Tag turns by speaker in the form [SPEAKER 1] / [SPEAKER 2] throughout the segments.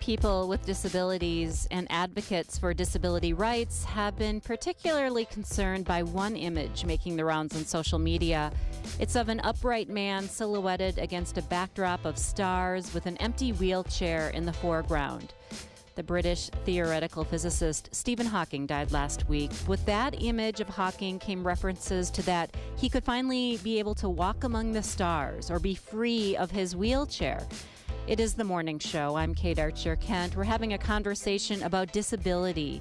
[SPEAKER 1] People with disabilities and advocates for disability rights have been particularly concerned by one image making the rounds on social media. It's of an upright man silhouetted against a backdrop of stars with an empty wheelchair in the foreground. The British theoretical physicist Stephen Hawking died last week. With that image of Hawking came references to that he could finally be able to walk among the stars or be free of his wheelchair. It is the morning show. I'm Kate Archer-Kent. We're having a conversation about disability,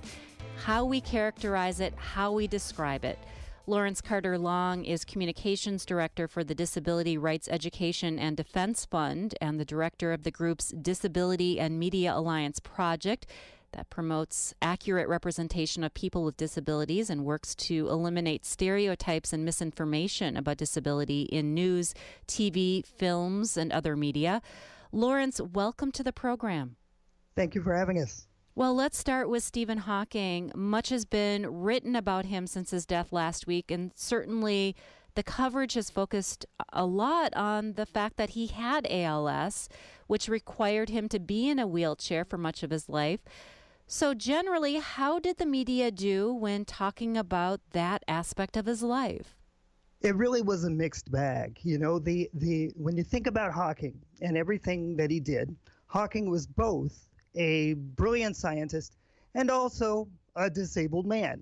[SPEAKER 1] how we characterize it, how we describe it. Lawrence Carter-Long is Communications Director for the Disability Rights Education and Defense Fund and the Director of the group's Disability and Media Alliance project that promotes accurate representation of people with disabilities and works to eliminate stereotypes and misinformation about disability in news, TV, films, and other media. Lawrence, welcome to the program.
[SPEAKER 2] Thank you for having us.
[SPEAKER 1] Well, let's start with Stephen Hawking. Much has been written about him since his death last week, and certainly the coverage has focused a lot on the fact that he had ALS, which required him to be in a wheelchair for much of his life. So generally, how did the media do when talking about that aspect of his life?
[SPEAKER 2] It really was a mixed bag. You know, when you think about Hawking and everything that he did, Hawking was both a brilliant scientist and also a disabled man.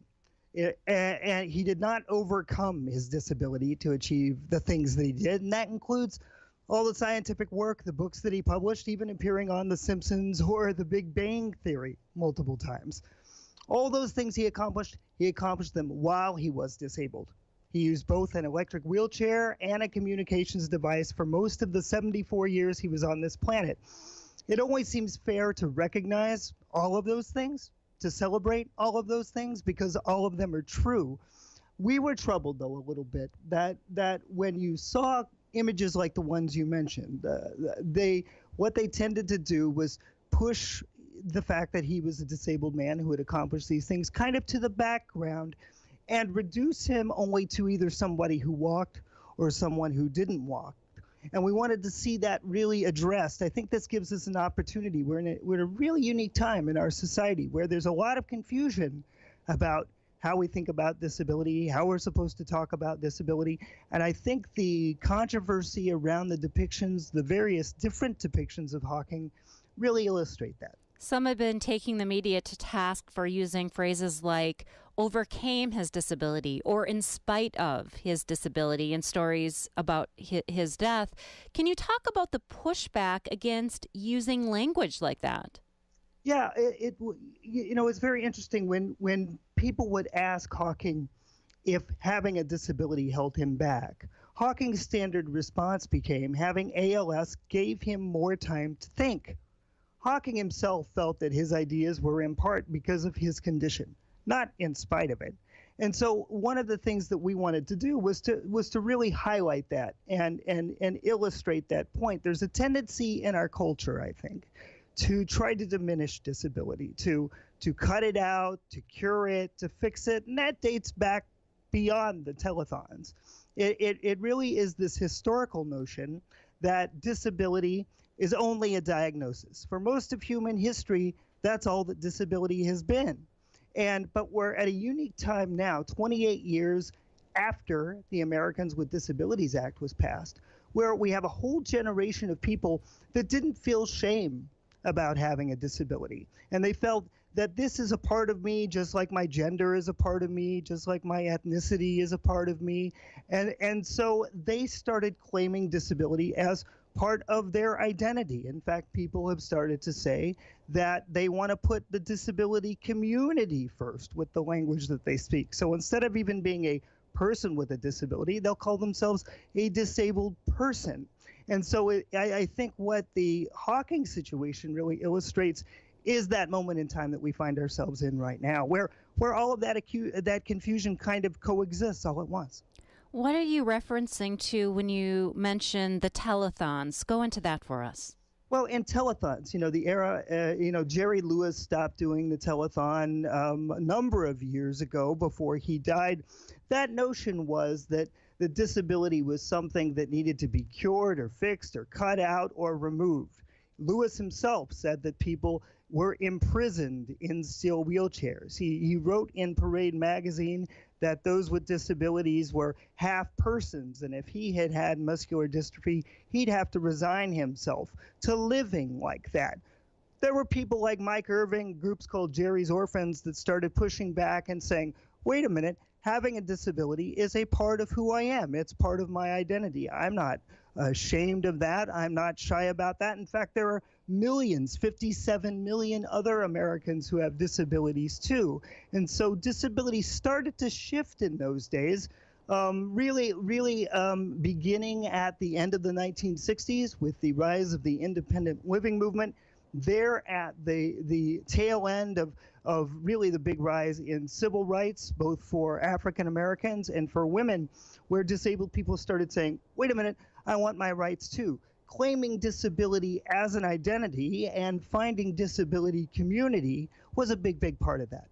[SPEAKER 2] And he did not overcome his disability to achieve the things that he did. And that includes all the scientific work, the books that he published, even appearing on The Simpsons or The Big Bang Theory multiple times. All those things he accomplished them while he was disabled. He used both an electric wheelchair and a communications device for most of the 74 years he was on this planet. It only seems fair to recognize all of those things, to celebrate all of those things, because all of them are true. We were troubled, though, a little bit that when you saw images like the ones you mentioned, what they tended to do was push the fact that he was a disabled man who had accomplished these things kind of to the background and reduce him only to either somebody who walked or someone who didn't walk. And we wanted to see that really addressed. I think this gives us an opportunity. We're in a really unique time in our society where there's a lot of confusion about how we think about disability, how we're supposed to talk about disability. And I think the controversy around the depictions, the various different depictions of Hawking, really illustrate that.
[SPEAKER 1] Some have been taking the media to task for using phrases like overcame his disability or in spite of his disability in stories about his death. Can you talk about the pushback against using language like that?
[SPEAKER 2] Yeah, it's very interesting when people would ask Hawking if having a disability held him back. Hawking's standard response became having ALS gave him more time to think. Hawking himself felt that his ideas were in part because of his condition, not in spite of it. And so one of the things that we wanted to do was to really highlight that and illustrate that point. There's a tendency in our culture, I think, to try to diminish disability, to cut it out, to cure it, to fix it, and that dates back beyond the telethons. It really is this historical notion that disability is only a diagnosis. For most of human history, that's all that disability has been. But we're at a unique time now, 28 years after the Americans with Disabilities Act was passed, where we have a whole generation of people that didn't feel shame about having a disability. And they felt that this is a part of me, just like my gender is a part of me, just like my ethnicity is a part of me. And so they started claiming disability as part of their identity. In fact, people have started to say that they want to put the disability community first with the language that they speak. So instead of even being a person with a disability, they'll call themselves a disabled person. And so I think what the Hawking situation really illustrates is that moment in time that we find ourselves in right now, where all of that confusion kind of coexists all at once.
[SPEAKER 1] What are you referencing to when you mention the telethons? Go into that for us.
[SPEAKER 2] Well, in telethons, the era, Jerry Lewis stopped doing the telethon a number of years ago before he died. That notion was that the disability was something that needed to be cured or fixed or cut out or removed. It Lewis himself said that people were imprisoned in steel wheelchairs. He wrote in Parade magazine that those with disabilities were half persons, and if he had had muscular dystrophy, he'd have to resign himself to living like that. There were people like Mike Irving, groups called Jerry's Orphans, that started pushing back and saying, wait a minute, having a disability is a part of who I am. It's part of my identity. I'm not ashamed of that. I'm not shy about that. In fact, there are millions, 57 million other Americans who have disabilities too. And so disability started to shift in those days, really beginning at the end of the 1960s with the rise of the independent living movement. They're at the tail end of really the big rise in civil rights, both for African Americans and for women, where disabled people started saying, wait a minute, I want my rights too. Claiming disability as an identity and finding disability community was a big, big part of that.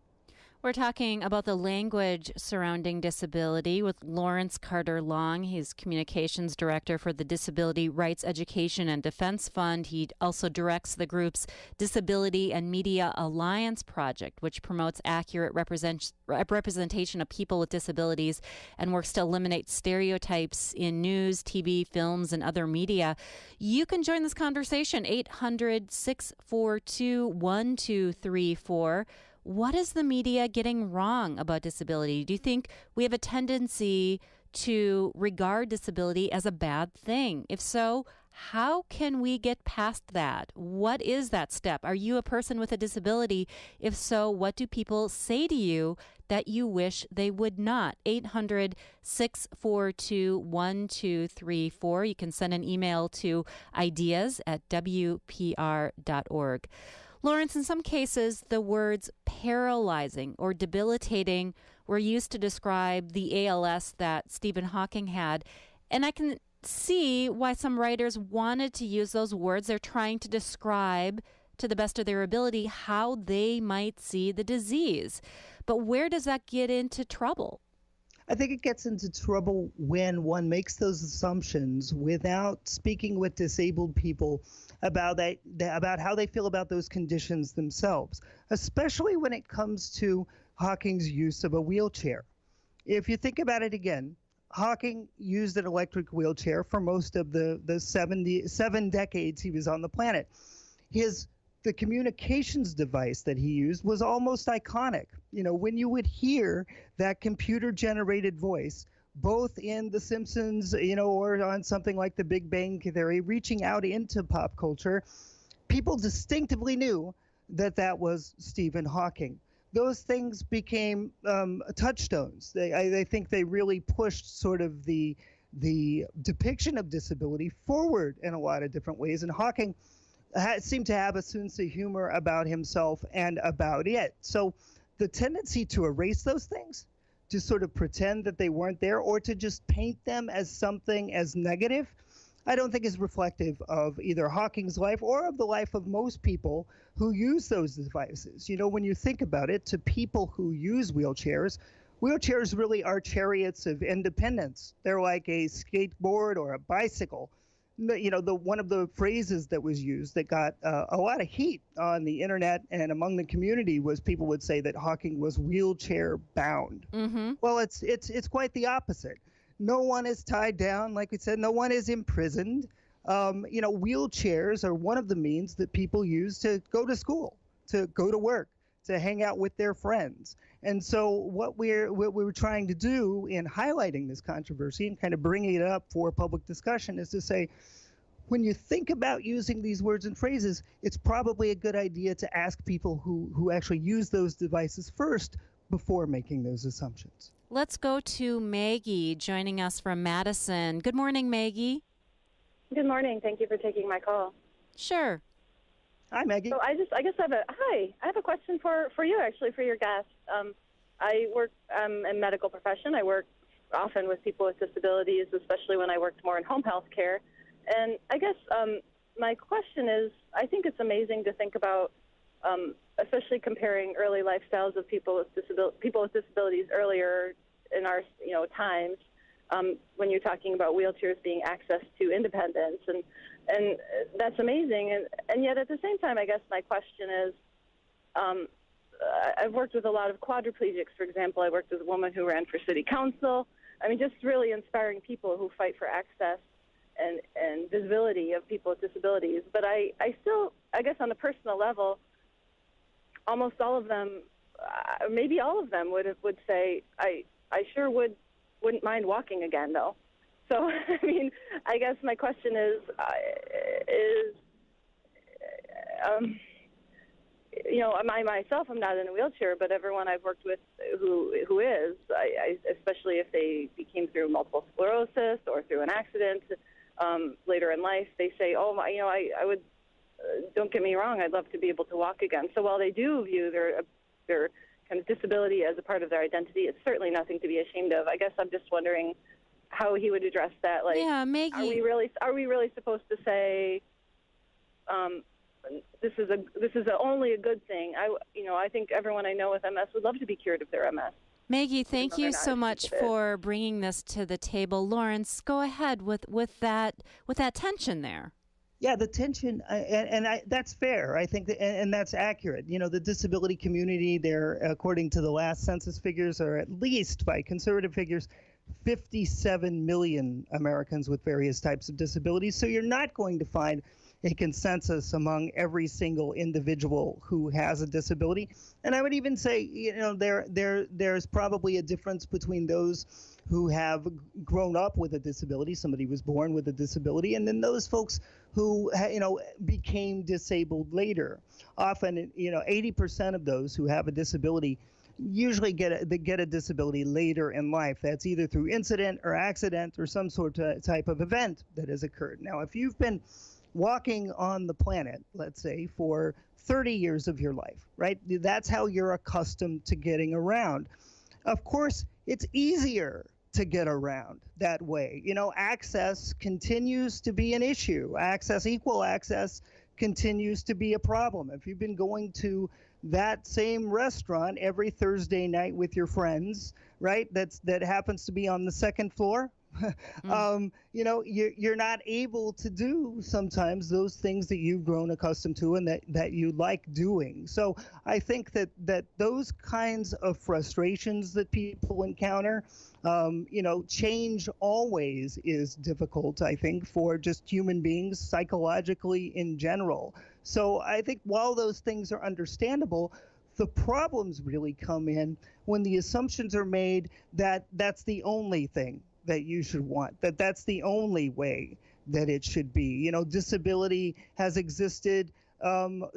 [SPEAKER 1] We're talking about the language surrounding disability with Lawrence Carter Long. He's communications director for the Disability Rights Education and Defense Fund. He also directs the group's Disability and Media Alliance project, which promotes accurate representation of people with disabilities and works to eliminate stereotypes in news, TV, films, and other media. You can join this conversation, 800-642-1234. What is the media getting wrong about disability? Do you think we have a tendency to regard disability as a bad thing? If so, how can we get past that? What is that step? Are you a person with a disability? If so, what do people say to you that you wish they would not? 800-642-1234. You can send an email to ideas@wpr.org. Lawrence, in some cases, the words paralyzing or debilitating were used to describe the ALS that Stephen Hawking had. And I can see why some writers wanted to use those words. They're trying to describe, to the best of their ability, how they might see the disease. But where does that get into trouble?
[SPEAKER 2] I think it gets into trouble when one makes those assumptions without speaking with disabled people about how they feel about those conditions themselves, especially when it comes to Hawking's use of a wheelchair. If you think about it again, Hawking used an electric wheelchair for most of the 7 decades he was on the planet. The communications device that he used was almost iconic. You know, when you would hear that computer-generated voice, both in The Simpsons, or on something like The Big Bang Theory, reaching out into pop culture, people distinctively knew that that was Stephen Hawking. Those things became touchstones. I think they really pushed sort of the depiction of disability forward in a lot of different ways. And Hawking seemed to have a sense of humor about himself and about it. So the tendency to erase those things, to sort of pretend that they weren't there, or to just paint them as something as negative, I don't think is reflective of either Hawking's life or of the life of most people who use those devices. You know, when you think about it, to people who use wheelchairs really are chariots of independence. They're like a skateboard or a bicycle. One of the phrases that was used that got a lot of heat on the internet and among the community was people would say that Hawking was wheelchair bound. Mm-hmm. Well, it's quite the opposite. No one is tied down, like we said. No one is imprisoned. Wheelchairs are one of the means that people use to go to school, to go to work, to hang out with their friends. And so what we're trying to do in highlighting this controversy and kind of bringing it up for public discussion is to say, when you think about using these words and phrases, it's probably a good idea to ask people who actually use those devices first before making those assumptions.
[SPEAKER 1] Let's go to Maggie joining us from Madison. Good morning, Maggie.
[SPEAKER 3] Good morning. Thank you for taking my call.
[SPEAKER 1] Sure.
[SPEAKER 2] Hi, Maggie.
[SPEAKER 3] So I have a question for you, actually, for your guest. I work in a medical profession. I work often with people with disabilities, especially when I worked more in home health care. And I guess my question is, I think it's amazing to think about, especially comparing early lifestyles of people with disabilities earlier in our times, when you're talking about wheelchairs being access to independence, and that's amazing. And yet at the same time, I guess my question is, I've worked with a lot of quadriplegics, for example. I worked with a woman who ran for city council. I mean, just really inspiring people who fight for access and visibility of people with disabilities. But I still, I guess on a personal level, almost all of them, maybe all of them would say, I sure wouldn't mind walking again, though. So, I mean, I guess my question is you know, I myself, I'm not in a wheelchair, but everyone I've worked with who is, I especially if they came through multiple sclerosis or through an accident later in life, they say, oh, my, you know, I would, don't get me wrong, I'd love to be able to walk again. So while they do view their kind of disability as a part of their identity, it's certainly nothing to be ashamed of. I guess I'm just wondering how he would address that. Like,
[SPEAKER 1] yeah, Maggie,
[SPEAKER 3] are we really supposed to say, this is only a good thing? I think everyone I know with MS would love to be cured of their MS.
[SPEAKER 1] Maggie, thank you so much for bringing this to the table. Lawrence, go ahead with that tension there.
[SPEAKER 2] Yeah, the tension, that's fair. I think, and that's accurate. You know, the disability community, there, according to the last census figures, are at least, by conservative figures, 57 million Americans with various types of disabilities. So you're not going to find a consensus among every single individual who has a disability. And I would even say, you know, there's probably a difference between those who have grown up with a disability, somebody was born with a disability, and then those folks who, you know, became disabled later. Often, you know, 80% of those who have a disability usually get a disability later in life. That's either through incident or accident or some sort of type of event that has occurred. Now, if you've been walking on the planet, let's say, for 30 years of your life, right? That's how you're accustomed to getting around. Of course, it's easier to get around that way. You know, access continues to be an issue. Equal access continues to be a problem. If you've been going to that same restaurant every Thursday night with your friends, right? That happens to be on the second floor. You know, you're not able to do sometimes those things that you've grown accustomed to and that you like doing. So I think that those kinds of frustrations that people encounter, you know, change always is difficult, I think, for just human beings psychologically in general. So I think while those things are understandable, the problems really come in when the assumptions are made that that's the only thing that you should want, that's the only way that it should be. You know, disability has existed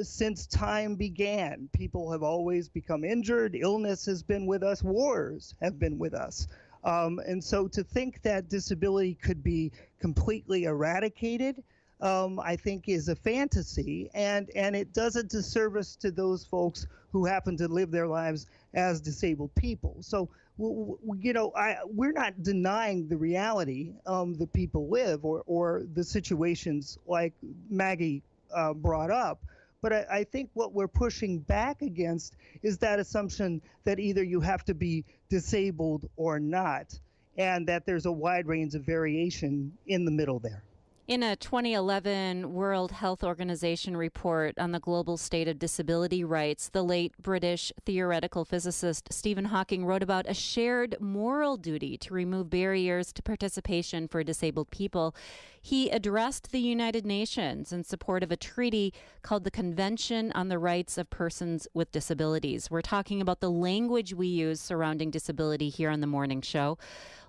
[SPEAKER 2] since time began. People have always become injured. Illness has been with us. Wars have been with us. And so to think that disability could be completely eradicated, I think is a fantasy, and it does a disservice to those folks who happen to live their lives as disabled people. So, you know, we're not denying the reality that people live or the situations like Maggie brought up. But I think what we're pushing back against is that assumption that either you have to be disabled or not, and that there's a wide range of variation in the middle there.
[SPEAKER 1] In a 2011 World Health Organization report on the global state of disability rights, the late British theoretical physicist Stephen Hawking wrote about a shared moral duty to remove barriers to participation for disabled people. He addressed the United Nations in support of a treaty called the Convention on the Rights of Persons with Disabilities. We're talking about the language we use surrounding disability here on the morning show.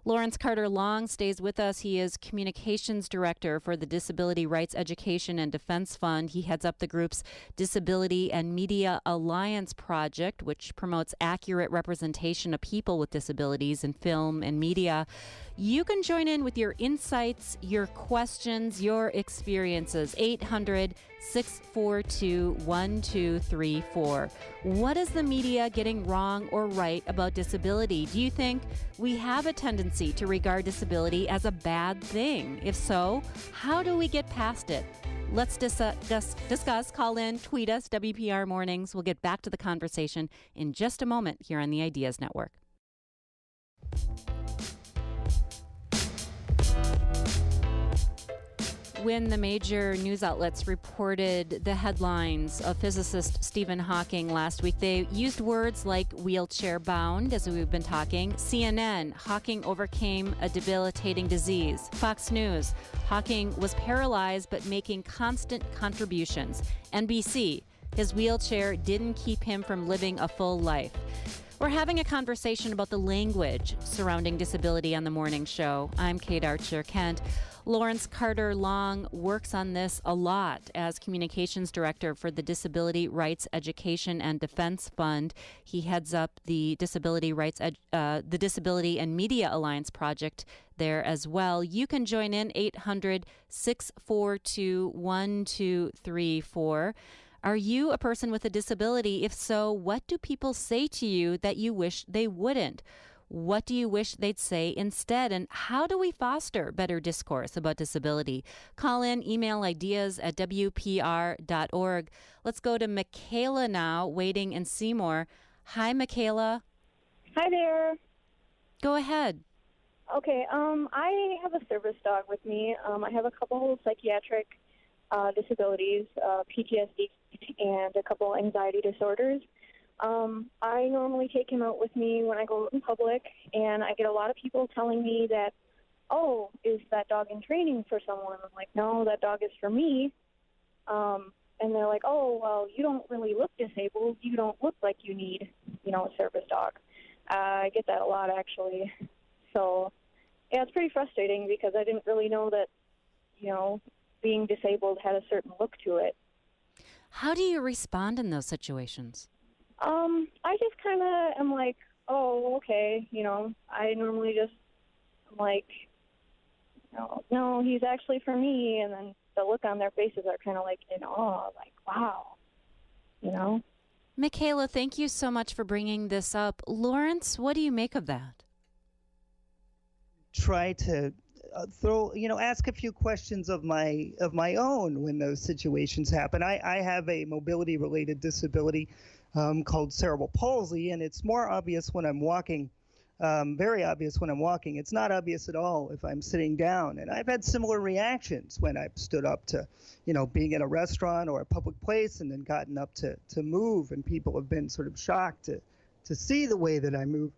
[SPEAKER 1] Lawrence Carter Long stays with us. He is Communications Director for the Disability Rights Education and Defense Fund. He heads up the group's Disability and Media Alliance project, which promotes accurate representation of people with disabilities in film and media. You can join in with your insights, your questions, your experiences. 800-642-1234. What is the media getting wrong or right about disability? Do you think we have a tendency to regard disability as a bad thing? If so, how do we get past it? Let's discuss, call in, tweet us, WPR Mornings. We'll get back to the conversation in just a moment here on the Ideas Network. when the major news outlets reported the headlines of physicist Stephen Hawking last week, they used words like wheelchair bound, as we've been talking. CNN, Hawking overcame a debilitating disease. Fox News, Hawking was paralyzed but making constant contributions. NBC, his wheelchair didn't keep him from living a full life. We're having a conversation about the language surrounding disability on the morning show. I'm Kate Archer-Kent. Lawrence Carter Long works on this a lot as communications director for the Disability Rights Education and Defense Fund. He heads up the Disability and Media Alliance project there as well. You can join in 800-642-1234. Are you a person with a disability? If so, what do people say to you that you wish they wouldn't? What do you wish they'd say instead? And how do we foster better discourse about disability? Call in, email ideas at WPR.org. Let's go to Michaela now, waiting in Seymour. Hi, Michaela.
[SPEAKER 4] Hi there.
[SPEAKER 1] Go ahead.
[SPEAKER 4] Okay, I have a service dog with me. I have a couple psychiatric disabilities, PTSD, and a couple anxiety disorders. I normally take him out with me when I go out in public, and I get a lot of people telling me that, oh, is that dog in training for someone? I'm like, no, that dog is for me. And they're like, oh, well, you don't really look disabled. You don't look like you need, a service dog. I get that a lot, actually. So, yeah, it's pretty frustrating because I didn't really know that, being disabled had a certain look to it.
[SPEAKER 1] How do you respond in those situations?
[SPEAKER 4] I just kind of am like, oh, okay, I normally just, I'm like, no, he's actually for me, and then the look on their faces are kind of like in awe, like, wow,
[SPEAKER 1] Michaela, thank you so much for bringing this up. Lawrence, what do you make of that?
[SPEAKER 2] Try to ask a few questions of my own when those situations happen. I have a mobility-related disability called cerebral palsy, and it's more obvious when I'm walking, very obvious when I'm walking. It's not obvious at all if I'm sitting down. And I've had similar reactions when I've stood up to, being in a restaurant or a public place and then gotten up to move, and people have been sort of shocked to see the way that I move.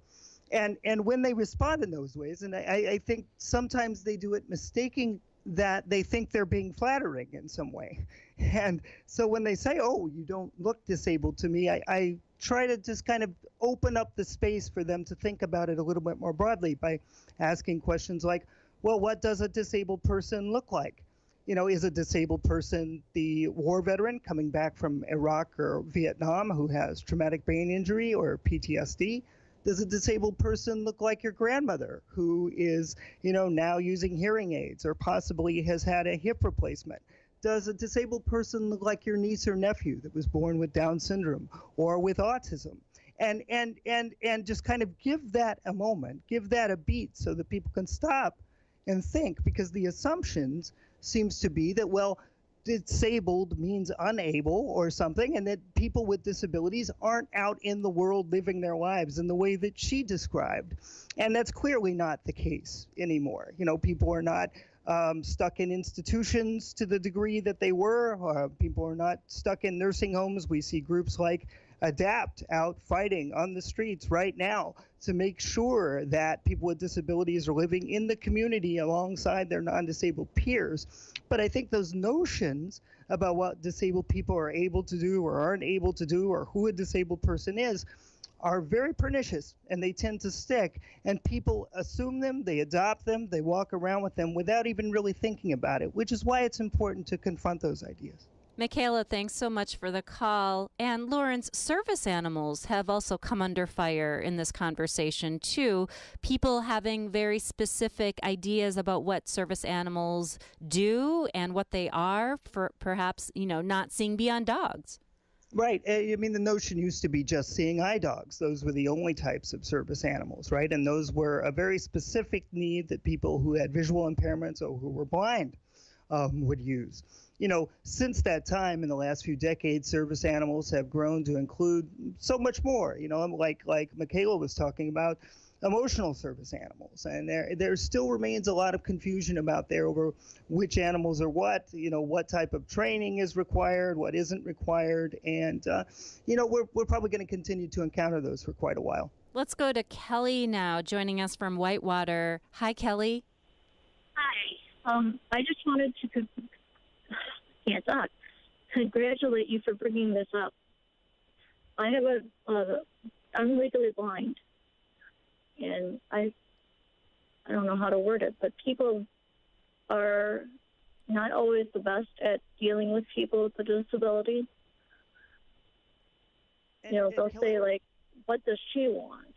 [SPEAKER 2] And when they respond in those ways, and I think sometimes they do it mistaking that they think they're being flattering in some way. And so when they say, oh, you don't look disabled to me, I try to just kind of open up the space for them to think about it a little bit more broadly by asking questions like, well, what does a disabled person look like? Is a disabled person the war veteran coming back from Iraq or Vietnam who has traumatic brain injury or PTSD? Does a disabled person look like your grandmother who is, now using hearing aids or possibly has had a hip replacement? Does a disabled person look like your niece or nephew that was born with Down syndrome or with autism? And just kind of give that a moment, give that a beat so that people can stop and think, because the assumptions seems to be that, well, disabled means unable or something, and that people with disabilities aren't out in the world living their lives in the way that she described. And that's clearly not the case anymore. People are not stuck in institutions to the degree that they were. People are not stuck in nursing homes. We see groups like ADAPT out fighting on the streets right now to make sure that people with disabilities are living in the community alongside their non-disabled peers. But I think those notions about what disabled people are able to do or aren't able to do, or who a disabled person is, are very pernicious, and they tend to stick, and people assume them, they adopt them, they walk around with them without even really thinking about it, which is why it's important to confront those ideas.
[SPEAKER 1] Michaela, thanks so much for the call. And Lawrence, service animals have also come under fire in this conversation too. People having very specific ideas about what service animals do and what they are, for perhaps, not seeing beyond dogs.
[SPEAKER 2] Right. I mean, the notion used to be just seeing eye dogs. Those were the only types of service animals, right? And those were a very specific need that people who had visual impairments or who were blind would use. Since that time, in the last few decades, service animals have grown to include so much more. Like Michaela was talking about, emotional service animals. And there still remains a lot of confusion about there over which animals are what, what type of training is required, what isn't required. And, we're probably going to continue to encounter those for quite a while.
[SPEAKER 1] Let's go to Kelly now, joining us from Whitewater. Hi, Kelly.
[SPEAKER 5] Hi. I just wanted to can't talk. Congratulate you for bringing this up. I have I'm legally blind, and I don't know how to word it, but people are not always the best at dealing with people with a disability. They'll say, like, what does she want?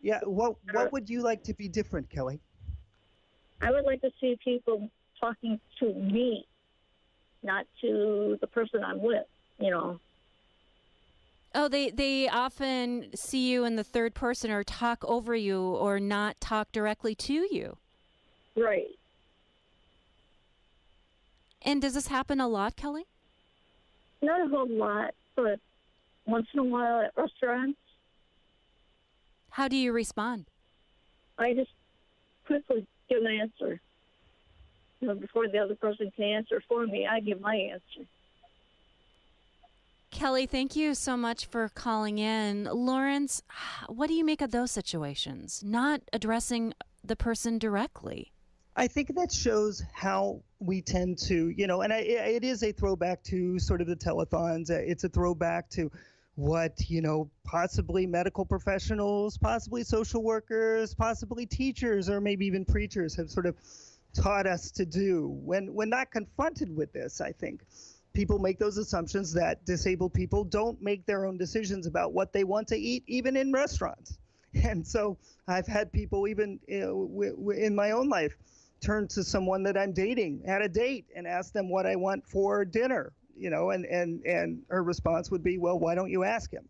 [SPEAKER 2] Yeah, what would you like to be different, Kelly?
[SPEAKER 5] I would like to see people talking to me, not to the person I'm with,
[SPEAKER 1] Oh, they often see you in the third person or talk over you or not talk directly to you.
[SPEAKER 5] Right.
[SPEAKER 1] And does this happen a lot, Kelly?
[SPEAKER 5] Not a whole lot, but once in a while at restaurants.
[SPEAKER 1] How do you respond?
[SPEAKER 5] I just quickly give an answer. Before the other person can answer for me, I give my answer.
[SPEAKER 1] Kelly, thank you so much for calling in. Lawrence, what do you make of those situations? Not addressing the person directly.
[SPEAKER 2] I think that shows how we tend to, and it is a throwback to sort of the telethons. It's a throwback to what, possibly medical professionals, possibly social workers, possibly teachers, or maybe even preachers have sort of taught us to do. When not confronted with this, I think people make those assumptions that disabled people don't make their own decisions about what they want to eat, even in restaurants. And so I've had people even in my own life turn to someone that I'm dating at a date and ask them what I want for dinner, and her response would be, well, why don't you ask him?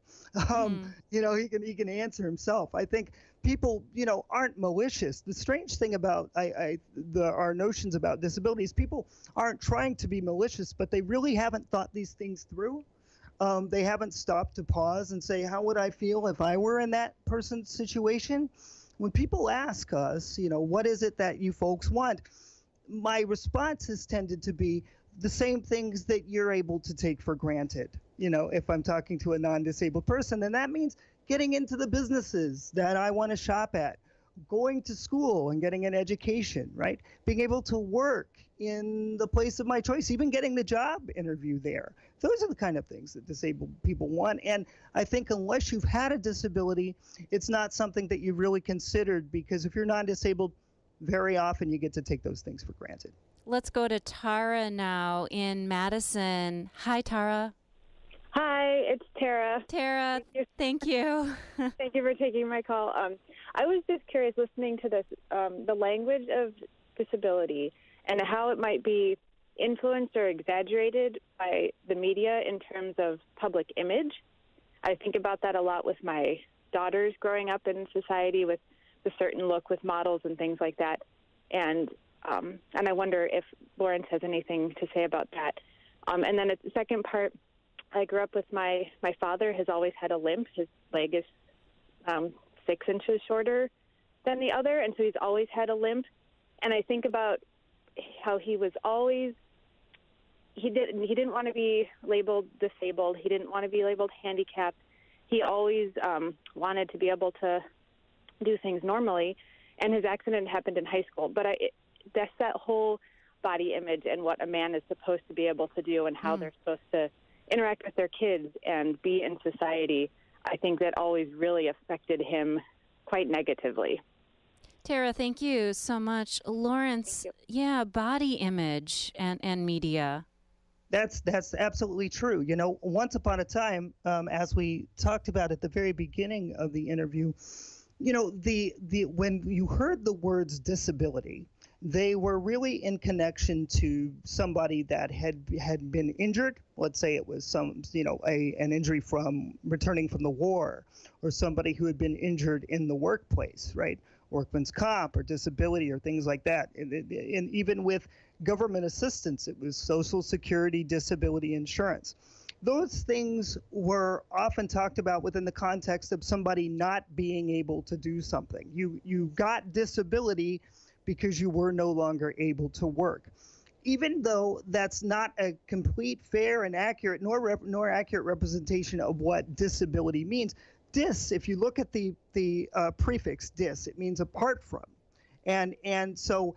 [SPEAKER 2] He can answer himself. I think people, aren't malicious. The strange thing about our notions about disabilities, people aren't trying to be malicious, but they really haven't thought these things through. They haven't stopped to pause and say, how would I feel if I were in that person's situation? When people ask us, what is it that you folks want? My response has tended to be the same things that you're able to take for granted. If I'm talking to a non-disabled person, then that means getting into the businesses that I want to shop at, going to school and getting an education, right? Being able to work in the place of my choice, even getting the job interview there. Those are the kind of things that disabled people want. And I think unless you've had a disability, it's not something that you've really considered, because if you're non-disabled, very often you get to take those things for granted.
[SPEAKER 1] Let's go to Tara now in Madison. Hi, Tara.
[SPEAKER 6] Hi, it's Tara.
[SPEAKER 1] Tara, thank you.
[SPEAKER 6] Thank you for taking my call. I was just curious, listening to this, the language of disability and how it might be influenced or exaggerated by the media in terms of public image. I think about that a lot with my daughters growing up in society with a certain look with models and things like that. And I wonder if Lawrence has anything to say about that. And then the second part, I grew up with my father has always had a limp. His leg is 6 inches shorter than the other, and so he's always had a limp. And I think about how he was always, he didn't want to be labeled disabled. He didn't want to be labeled handicapped. He always wanted to be able to do things normally. And his accident happened in high school. But that's that whole body image and what a man is supposed to be able to do and how they're supposed to interact with their kids and be in society. I think that always really affected him quite negatively.
[SPEAKER 1] Tara, thank you so much. Lawrence, yeah, body image and media.
[SPEAKER 2] That's absolutely true. Once upon a time, as we talked about at the very beginning of the interview, when you heard the words disability, they were really in connection to somebody that had been injured. Let's say it was an injury from returning from the war, or somebody who had been injured in the workplace, right? Workman's comp or disability or things like that. And even with government assistance, it was Social Security disability insurance. those things were often talked about within the context of somebody not being able to do something. You got disability because you were no longer able to work. Even though that's not a complete, fair, and accurate, nor accurate representation of what disability means. Dis, if you look at the prefix dis, it means apart from. And so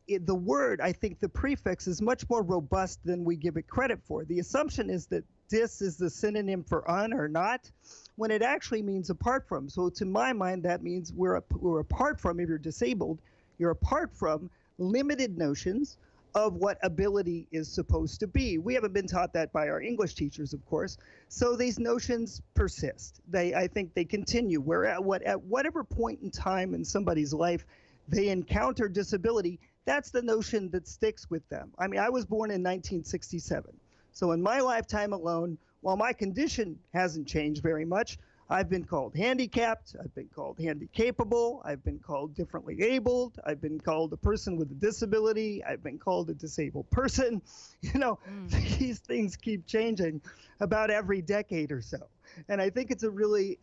[SPEAKER 2] the word, I think the prefix is much more robust than we give it credit for. The assumption is that dis is the synonym for un or not, when it actually means apart from. So to my mind, that means we're apart from, if you're disabled, you're apart from limited notions of what ability is supposed to be. We haven't been taught that by our English teachers, of course. So these notions persist. I think they continue. Where at whatever point in time in somebody's life they encounter disability, that's the notion that sticks with them. I mean, I was born in 1967. So in my lifetime alone, while my condition hasn't changed very much, I've been called handicapped, I've been called handicapable, I've been called differently abled, I've been called a person with a disability, I've been called a disabled person. These things keep changing about every decade or so. And I think it's a really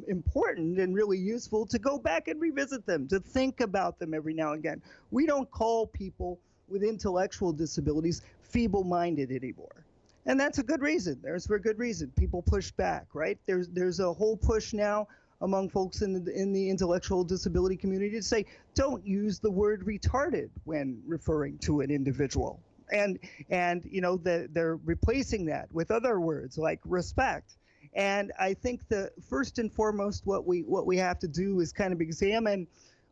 [SPEAKER 2] important and really useful to go back and revisit them, to think about them every now and again. We don't call people with intellectual disabilities feeble-minded anymore. And that's a good reason. There's for a good reason. People push back, right? There's a whole push now among folks in the intellectual disability community to say, don't use the word retarded when referring to an individual. And they're replacing that with other words like respect. And I think the first and foremost, what we have to do is kind of examine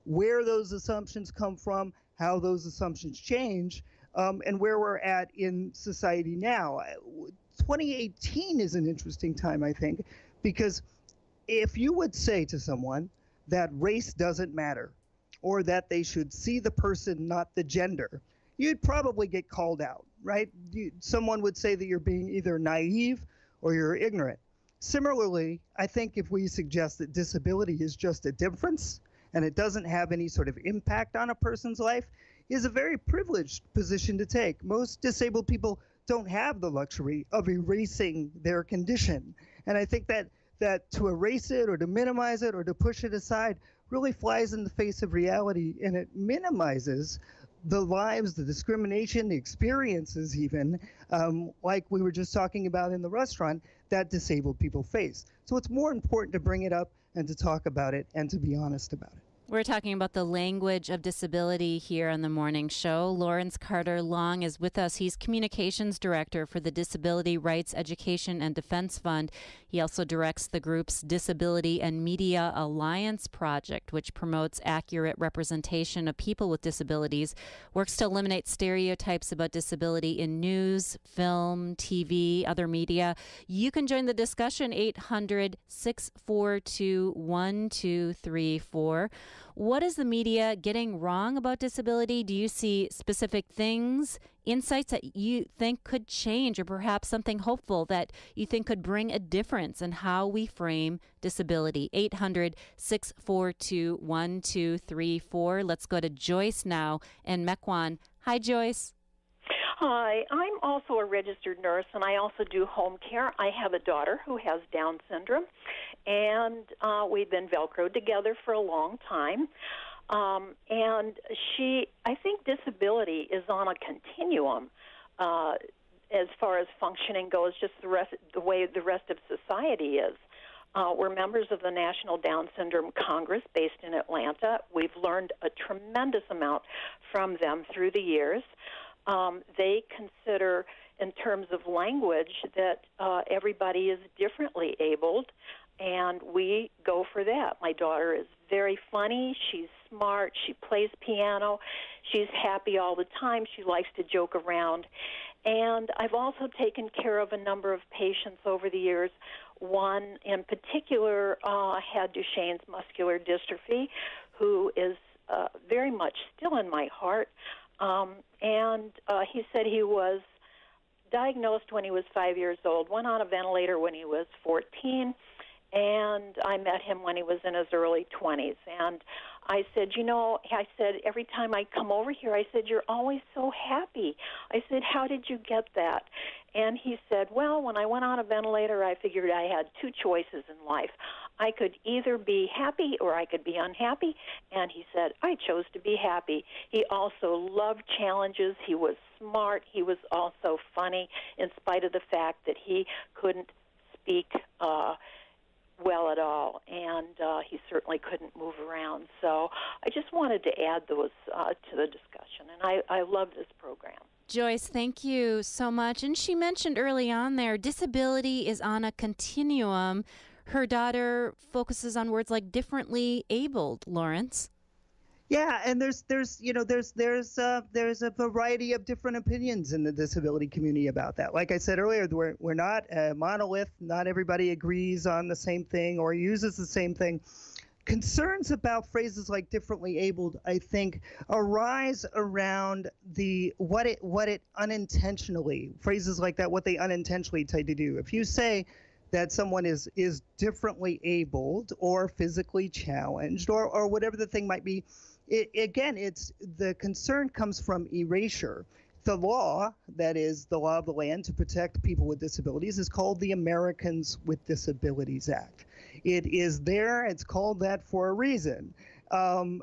[SPEAKER 2] where those assumptions come from, how those assumptions change, and where we're at in society now. 2018 is an interesting time, I think, because if you would say to someone that race doesn't matter, or that they should see the person, not the gender, you'd probably get called out, right? Someone would say that you're being either naive or you're ignorant. Similarly, I think if we suggest that disability is just a difference and it doesn't have any sort of impact on a person's life, is a very privileged position to take. Most disabled people don't have the luxury of erasing their condition. And I think that to erase it or to minimize it or to push it aside really flies in the face of reality, and it minimizes the lives, the discrimination, the experiences even, like we were just talking about in the restaurant, that disabled people face. So it's more important to bring it up and to talk about it and to be honest about it.
[SPEAKER 1] We're talking about the language of disability here on the morning show. Lawrence Carter Long is with us. He's communications director for the Disability Rights Education and Defense Fund. He also directs the group's Disability and Media Alliance project, which promotes accurate representation of people with disabilities, works to eliminate stereotypes about disability in news, film, TV, other media. You can join the discussion, 800-642-1234. What is the media getting wrong about disability? Do you see specific things, insights that you think could change, or perhaps something hopeful that you think could bring a difference in how we frame disability? 800-642-1234. Let's go to Joyce now in Mequon. Hi, Joyce.
[SPEAKER 7] Hi, I'm also a registered nurse, and I also do home care. I have a daughter who has Down syndrome, and we've been Velcroed together for a long time. And I think disability is on a continuum as far as functioning goes, just the way the rest of society is. We're members of the National Down Syndrome Congress based in Atlanta. We've learned a tremendous amount from them through the years. They consider, in terms of language, that everybody is differently abled, and we go for that. My daughter is very funny. She's smart. She plays piano. She's happy all the time. She likes to joke around. And I've also taken care of a number of patients over the years. One in particular had Duchenne's muscular dystrophy, who is very much still in my heart. And he said he was diagnosed when he was 5 years old, went on a ventilator when he was 14, and I met him when he was in his early 20s. And I said, every time I come over here, I said, you're always so happy. I said, how did you get that? And he said, well, when I went on a ventilator, I figured I had two choices in life. I could either be happy or I could be unhappy. And he said, I chose to be happy. He also loved challenges. He was smart. He was also funny, in spite of the fact that he couldn't speak well at all, and he certainly couldn't move around. So I just wanted to add those to the discussion, and I love this program.
[SPEAKER 1] Joyce, thank you so much. And she mentioned early on there, disability is on a continuum. Her daughter focuses on words like differently abled, Lawrence.
[SPEAKER 2] Yeah, and there's a variety of different opinions in the disability community about that. Like I said earlier, we're not a monolith. Not everybody agrees on the same thing or uses the same thing. Concerns about phrases like differently abled, I think, arise around what it unintentionally, phrases like that, what they unintentionally try to do. If you say that someone is differently abled or physically challenged or whatever the thing might be, it's the concern comes from erasure. The law, that is the law of the land to protect people with disabilities, is called the Americans with Disabilities Act. It is there. It's called that for a reason. So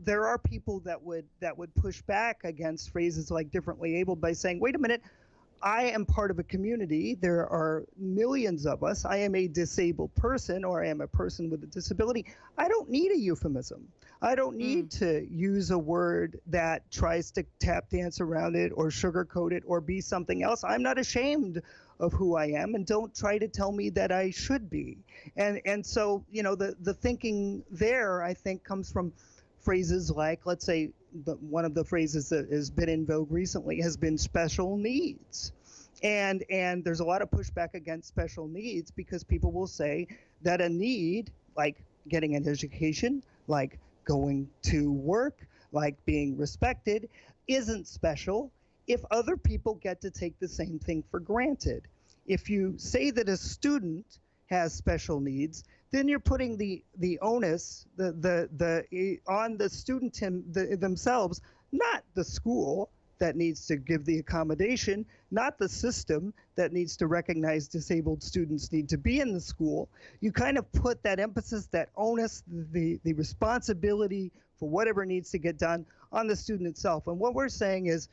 [SPEAKER 2] there are people that would push back against phrases like differently abled by saying, wait a minute, I am part of a community. There are millions of us. I am a disabled person, or I am a person with a disability. I don't need a euphemism. I don't need to use a word that tries to tap dance around it or sugarcoat it or be something else. I'm not ashamed of who I am, and don't try to tell me that I should be. And so, the thinking there, I think, comes from phrases like, let's say, one of the phrases that has been in vogue recently has been special needs. And there's a lot of pushback against special needs because people will say that a need, like getting an education, like going to work, like being respected, isn't special if other people get to take the same thing for granted. If you say that a student has special needs, then you're putting the onus on the student themselves, not the school that needs to give the accommodation, not the system that needs to recognize disabled students need to be in the school. You kind of put that emphasis, that onus, the responsibility for whatever needs to get done on the student itself. And what we're saying is,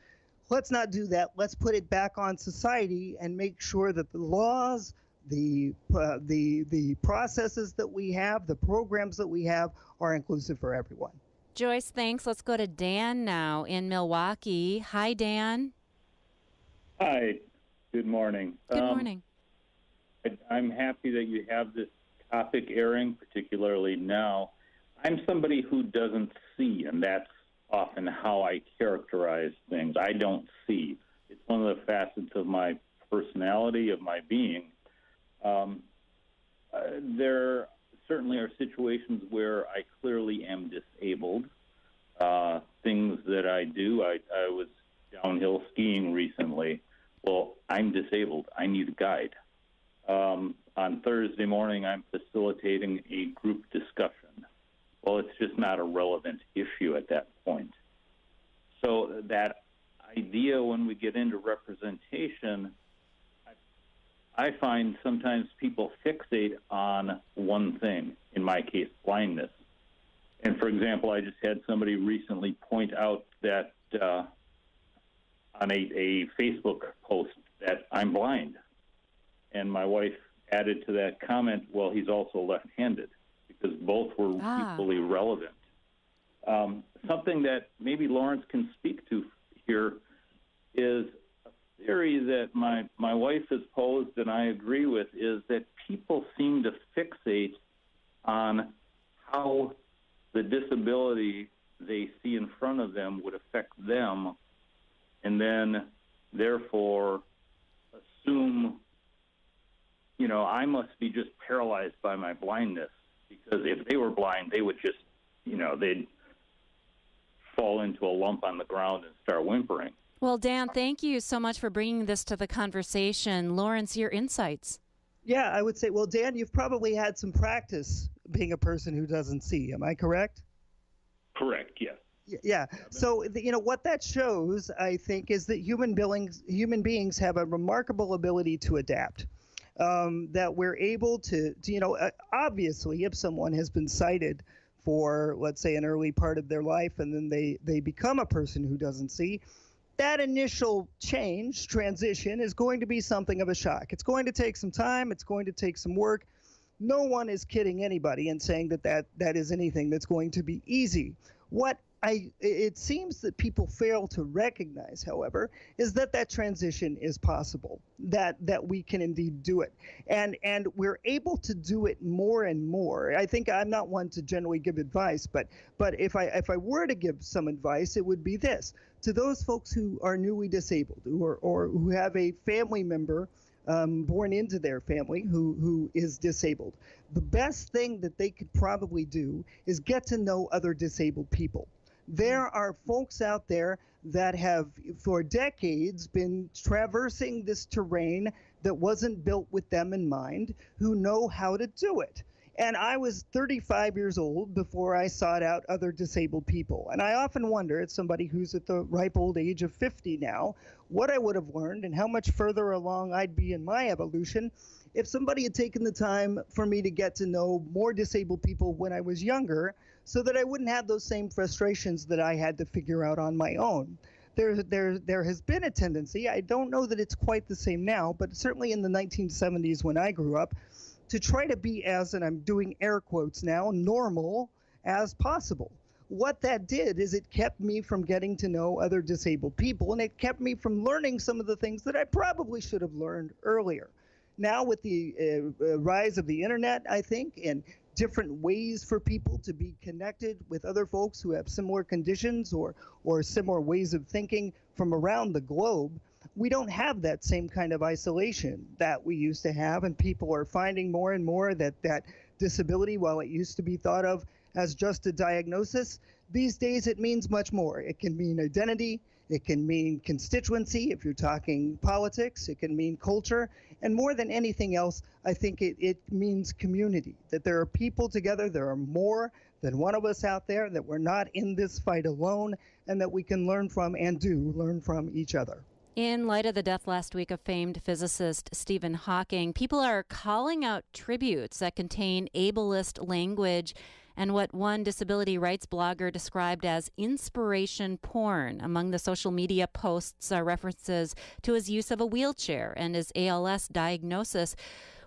[SPEAKER 2] let's not do that. Let's put it back on society and make sure that the laws, the processes that we have, the programs that we have are inclusive for everyone.
[SPEAKER 1] Joyce, thanks. Let's go to Dan now in Milwaukee. Hi, Dan.
[SPEAKER 8] Hi. Good morning.
[SPEAKER 1] Good morning.
[SPEAKER 8] I'm happy that you have this topic airing, particularly now. I'm somebody who doesn't see, and that's often how I characterize things. I don't see. It's one of the facets of my personality, of my being. There certainly are situations where I clearly am disabled. Things that I do, I was downhill skiing recently. Well, I'm disabled. I need a guide. On Thursday morning, I'm facilitating a group discussion. Well, it's just not a relevant issue at that point. So that idea, when we get into representation, I find sometimes people fixate on one thing, in my case, blindness. And for example, I just had somebody recently point out that on a Facebook post that I'm blind. And my wife added to that comment, well, he's also left-handed, because both were equally relevant. Something that maybe Lawrence can speak to here is a theory that my wife has posed, and I agree with, is that people seem to fixate on how the disability they see in front of them would affect them, and then therefore assume, I must be just paralyzed by my blindness, because if they were blind, they would just, they'd fall into a lump on the ground and start whimpering.
[SPEAKER 1] Well, Dan, thank you so much for bringing this to the conversation. Lawrence, your insights.
[SPEAKER 2] Yeah, I would say, well, Dan, you've probably had some practice being a person who doesn't see. Am I correct?
[SPEAKER 8] Correct, yes.
[SPEAKER 2] Yeah. So, what that shows, I think, is that human beings have a remarkable ability to adapt. That we're able to obviously, if someone has been sighted for, let's say, an early part of their life, and then they become a person who doesn't see, that initial transition is going to be something of a shock. It's going to take some time. It's going to take some work. No one is kidding anybody in saying that is anything that's going to be easy. It seems that people fail to recognize, however, is that transition is possible, that we can indeed do it. And we're able to do it more and more. I think I'm not one to generally give advice, but if I were to give some advice, it would be this. To those folks who are newly disabled or who have a family member born into their family who is disabled, the best thing that they could probably do is get to know other disabled people. There are folks out there that have, for decades, been traversing this terrain that wasn't built with them in mind, who know how to do it. And I was 35 years old before I sought out other disabled people. And I often wonder, as somebody who's at the ripe old age of 50 now, what I would have learned and how much further along I'd be in my evolution if somebody had taken the time for me to get to know more disabled people when I was younger, so that I wouldn't have those same frustrations that I had to figure out on my own. There has been a tendency, I don't know that it's quite the same now, but certainly in the 1970s when I grew up, to try to be as, and I'm doing air quotes now, normal as possible. What that did is it kept me from getting to know other disabled people, and it kept me from learning some of the things that I probably should have learned earlier. Now with the rise of the internet, I think, and different ways for people to be connected with other folks who have similar conditions or similar ways of thinking from around the globe, we don't have that same kind of isolation that we used to have, and people are finding more and more that disability, while it used to be thought of as just a diagnosis, these days it means much more. It can mean identity, it can mean constituency if you're talking politics, it can mean culture, and more than anything else, I think it means community, that there are people together, there are more than one of us out there, that we're not in this fight alone, and that we can learn from and do learn from each other.
[SPEAKER 1] In light of the death last week of famed physicist Stephen Hawking, people are calling out tributes that contain ableist language and what one disability rights blogger described as inspiration porn. Among the social media posts are references to his use of a wheelchair and his ALS diagnosis.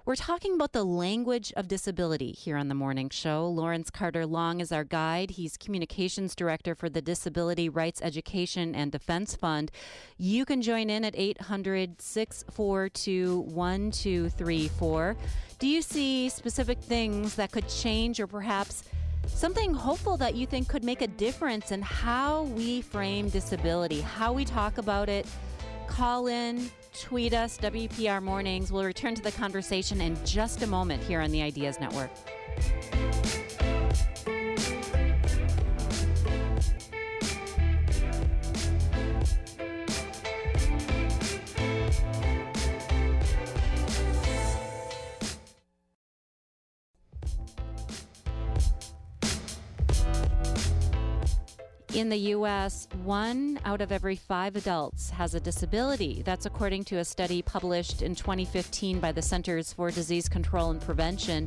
[SPEAKER 1] We're talking about the language of disability here on The Morning Show. Lawrence Carter Long is our guide. He's communications director for the Disability Rights Education and Defense Fund. You can join in at 800-642-1234. Do you see specific things that could change, or perhaps something hopeful that you think could make a difference in how we frame disability, how we talk about it? Call in, tweet us, WPR Mornings. We'll return to the conversation in just a moment here on the Ideas Network. In the U.S., 1 out of every 5 adults has a disability. That's according to a study published in 2015 by the Centers for Disease Control and Prevention.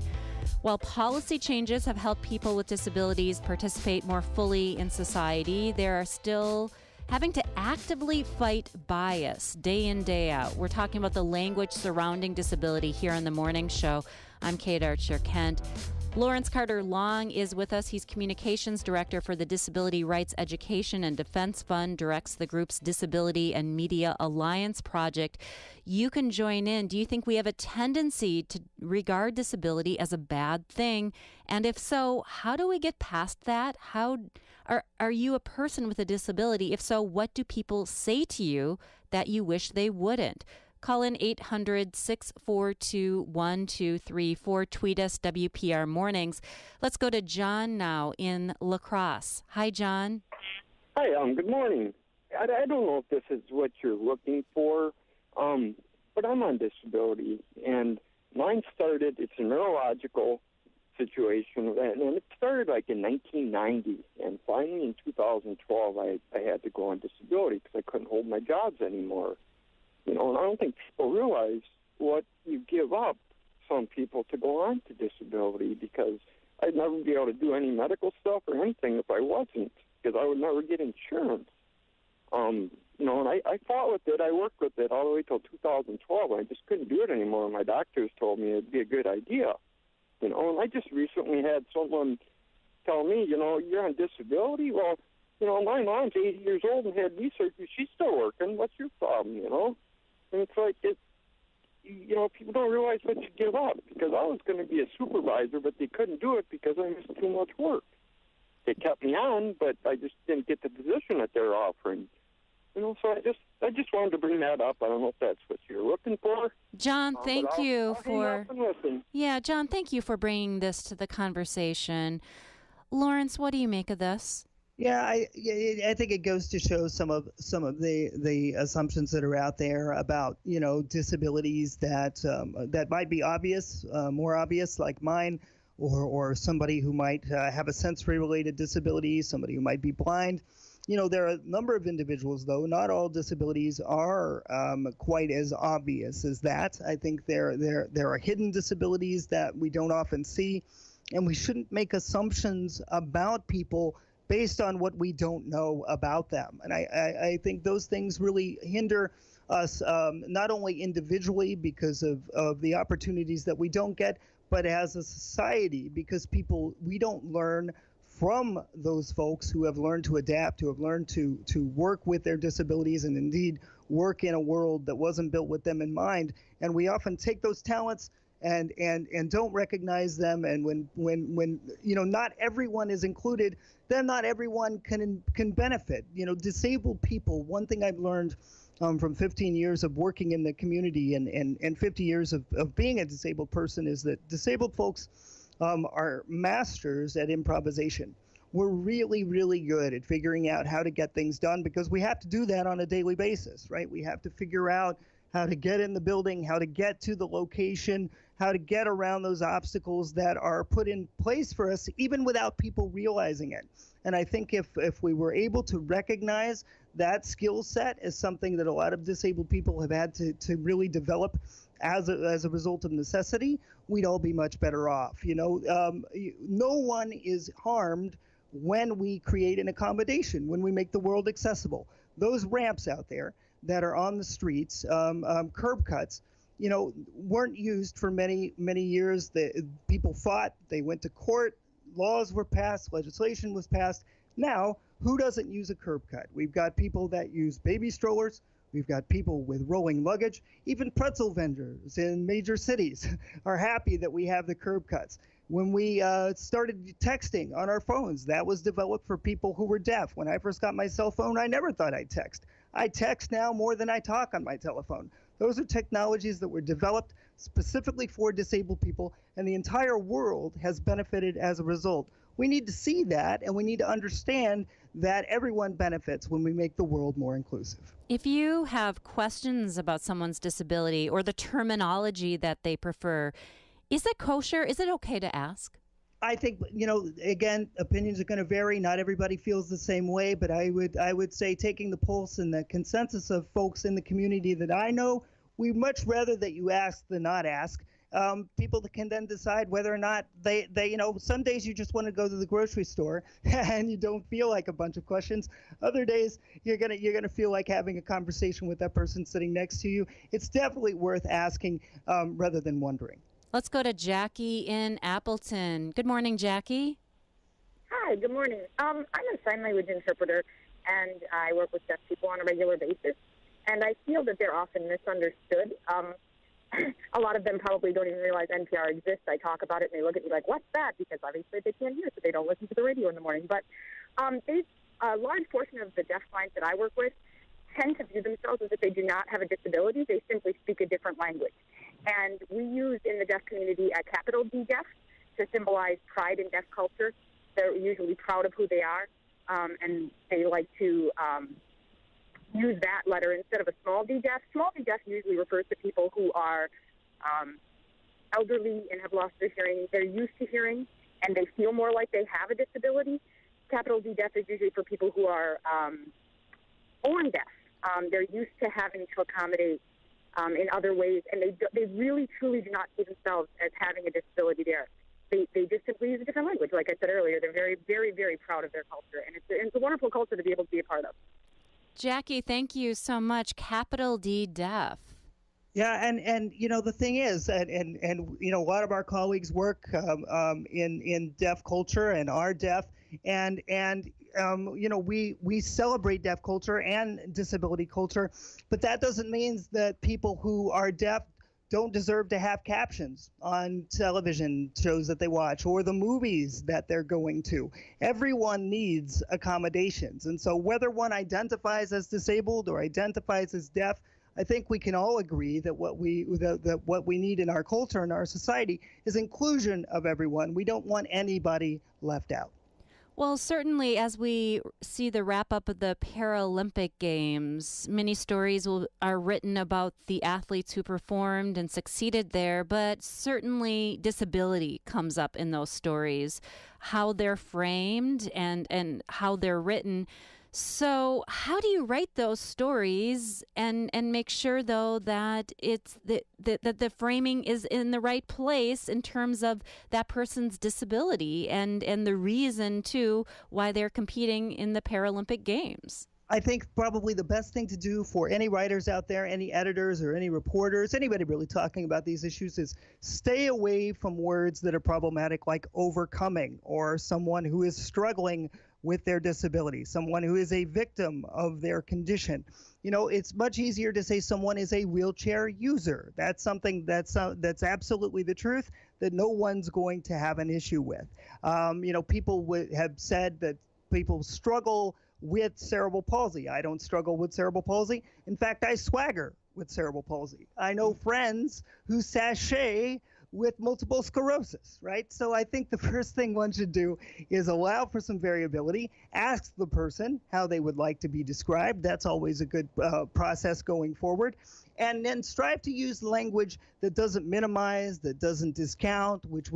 [SPEAKER 1] While policy changes have helped people with disabilities participate more fully in society, they are still having to actively fight bias day in, day out. We're talking about the language surrounding disability here on The Morning Show. I'm Kate Archer-Kent. Lawrence Carter Long is with us. He's communications director for the Disability Rights Education and Defense Fund, directs the group's Disability and Media Alliance project. You can join in. Do you think we have a tendency to regard disability as a bad thing? And if so, how do we get past that? How are you a person with a disability? If so, what do people say to you that you wish they wouldn't? Call in 800-642-1234. Tweet us, WPR Mornings. Let's go to John now in La Crosse. Hi, John.
[SPEAKER 9] Hi, good morning. I don't know if this is what you're looking for, but I'm on disability, and mine started, it's a neurological situation, and it started like in 1990, and finally in 2012 I had to go on disability because I couldn't hold my jobs anymore. And I don't think people realize what you give up, some people, to go on to disability, because I'd never be able to do any medical stuff or anything if I wasn't, because I would never get insurance. And I fought with it. I worked with it all the way till 2012, and I just couldn't do it anymore. My doctors told me it'd be a good idea. And I just recently had someone tell me, you're on disability? Well, my mom's 80 years old and had knee surgery. She's still working. What's your problem, And it's like, people don't realize what you give up, because I was going to be a supervisor, but they couldn't do it because I missed too much work. They kept me on, but I just didn't get the position that they're offering. So I just wanted to bring that up. I don't know if that's what you're looking for.
[SPEAKER 1] John, thank you for...
[SPEAKER 9] Yeah,
[SPEAKER 1] John, thank you for bringing this to the conversation. Lawrence, what do you make of this?
[SPEAKER 2] Yeah, I think it goes to show some of the assumptions that are out there about disabilities that might be obvious, more obvious, like mine, or somebody who might have a sensory related disability, somebody who might be blind. There are a number of individuals, though. Not all disabilities are quite as obvious as that. I think there are hidden disabilities that we don't often see, and we shouldn't make assumptions about people based on what we don't know about them. And I think those things really hinder us, not only individually because of the opportunities that we don't get, but as a society, because we don't learn from those folks who have learned to adapt, who have learned to work with their disabilities, and indeed work in a world that wasn't built with them in mind. And we often take those talents and don't recognize them. And when not everyone is included, then not everyone can benefit. Disabled people. One thing I've learned from 15 years of working in the community and 50 years of being a disabled person is that disabled folks are masters at improvisation. We're really, really good at figuring out how to get things done, because we have to do that on a daily basis, right? We have to figure out how to get in the building, how to get to the location, how to get around those obstacles that are put in place for us, even without people realizing it. And I think if we were able to recognize that skill set as something that a lot of disabled people have had to really develop as a result of necessity, we'd all be much better off. No one is harmed when we create an accommodation, when we make the world accessible. Those ramps out there that are on the streets, curb cuts, weren't used for many, many years. People fought, they went to court, laws were passed, legislation was passed. Now, who doesn't use a curb cut? We've got people that use baby strollers. We've got people with rolling luggage. Even pretzel vendors in major cities are happy that we have the curb cuts. When we started texting on our phones, that was developed for people who were deaf. When I first got my cell phone, I never thought I'd text. I text now more than I talk on my telephone. Those are technologies that were developed specifically for disabled people, and the entire world has benefited as a result. We need to see that, and we need to understand that everyone benefits when we make the world more inclusive.
[SPEAKER 1] If you have questions about someone's disability or the terminology that they prefer, is it kosher? Is it okay to ask?
[SPEAKER 2] I think, again, opinions are going to vary. Not everybody feels the same way, but I would say, taking the pulse and the consensus of folks in the community that I know, we'd much rather that you ask than not ask. People that can then decide whether or not they some days you just want to go to the grocery store and you don't feel like a bunch of questions. Other days you're gonna feel like having a conversation with that person sitting next to you. It's definitely worth asking rather than wondering.
[SPEAKER 1] Let's go to Jackie in Appleton. Good morning, Jackie.
[SPEAKER 10] Hi, good morning. I'm a sign language interpreter, and I work with deaf people on a regular basis, and I feel that they're often misunderstood. A lot of them probably don't even realize NPR exists. I talk about it, and they look at me like, what's that? Because obviously they can't hear, so they don't listen to the radio in the morning. But a large portion of the deaf clients that I work with tend to view themselves as if they do not have a disability. They simply speak a different language. And we use in the deaf community a capital D deaf to symbolize pride in deaf culture. They're usually proud of who they are, and they like to use that letter instead of a small d deaf. Small d deaf usually refers to people who are elderly and have lost their hearing, they're used to hearing, and they feel more like they have a disability. Capital D deaf is usually for people who are born deaf. They're used to having to accommodate in other ways, and they really, truly do not see themselves as having a disability there. They just simply use a different language. Like I said earlier, they're very, very, very proud of their culture, and it's a wonderful culture to be able to be a part of.
[SPEAKER 1] Jackie, thank you so much. Capital D deaf.
[SPEAKER 2] Yeah, and the thing is, and a lot of our colleagues work in deaf culture and are deaf, and we celebrate deaf culture and disability culture, but that doesn't mean that people who are deaf don't deserve to have captions on television shows that they watch or the movies that they're going to. Everyone needs accommodations, and so whether one identifies as disabled or identifies as deaf, I think we can all agree that what we need in our culture and our society is inclusion of everyone. We don't want anybody left out.
[SPEAKER 1] Well, certainly, as we see the wrap-up of the Paralympic Games, many stories are written about the athletes who performed and succeeded there, but certainly disability comes up in those stories, how they're framed and how they're written. So how do you write those stories and make sure, though, that it's that the framing is in the right place in terms of that person's disability and the reason, too, why they're competing in the Paralympic Games?
[SPEAKER 2] I think probably the best thing to do for any writers out there, any editors or any reporters, anybody really talking about these issues, is stay away from words that are problematic like overcoming or someone who is struggling with their disability, someone who is a victim of their condition. It's much easier to say someone is a wheelchair user. That's something that's absolutely the truth that no one's going to have an issue with. People have said that people struggle with cerebral palsy. I don't struggle with cerebral palsy. In fact, I swagger with cerebral palsy. I know friends who sashay with multiple sclerosis, right? So I think the first thing one should do is allow for some variability, ask the person how they would like to be described. That's always a good process going forward. And then strive to use language that doesn't minimize, that doesn't discount, which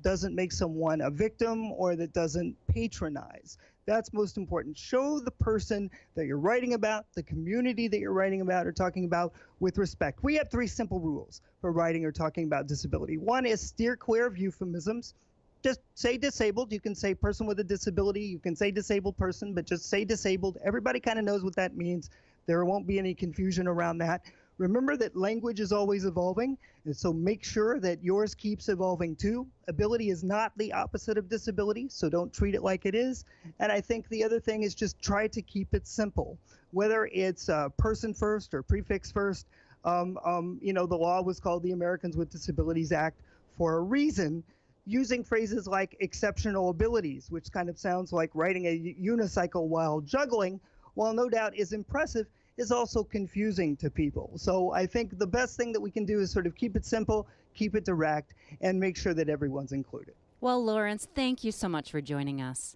[SPEAKER 2] doesn't make someone a victim, or that doesn't patronize. That's most important. Show the person that you're writing about, the community that you're writing about or talking about, with respect. We have 3 simple rules for writing or talking about disability. One is steer clear of euphemisms. Just say disabled. You can say person with a disability. You can say disabled person, but just say disabled. Everybody kind of knows what that means. There won't be any confusion around that. Remember that language is always evolving, and so make sure that yours keeps evolving too. Ability is not the opposite of disability, so don't treat it like it is. And I think the other thing is just try to keep it simple. Whether it's person first or prefix first, the law was called the Americans with Disabilities Act for a reason. Using phrases like exceptional abilities, which kind of sounds like riding a unicycle while juggling, while no doubt is impressive, is also confusing to people. So I think the best thing that we can do is sort of keep it simple, keep it direct, and make sure that everyone's included.
[SPEAKER 1] Well, Lawrence, thank you so much for joining us.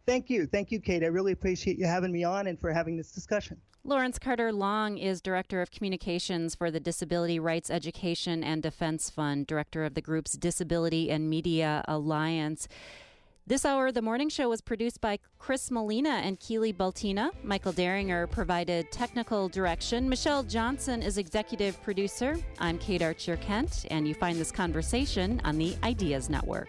[SPEAKER 2] Thank you, Kate. I really appreciate you having me on and for having this discussion.
[SPEAKER 1] Lawrence Carter Long is Director of Communications for the Disability Rights Education and Defense Fund, Director of the group's Disability and Media Alliance. This hour, The Morning Show was produced by Chris Molina and Keely Baltina. Michael Daringer provided technical direction. Michelle Johnson is executive producer. I'm Kate Archer-Kent, and you find this conversation on the Ideas Network.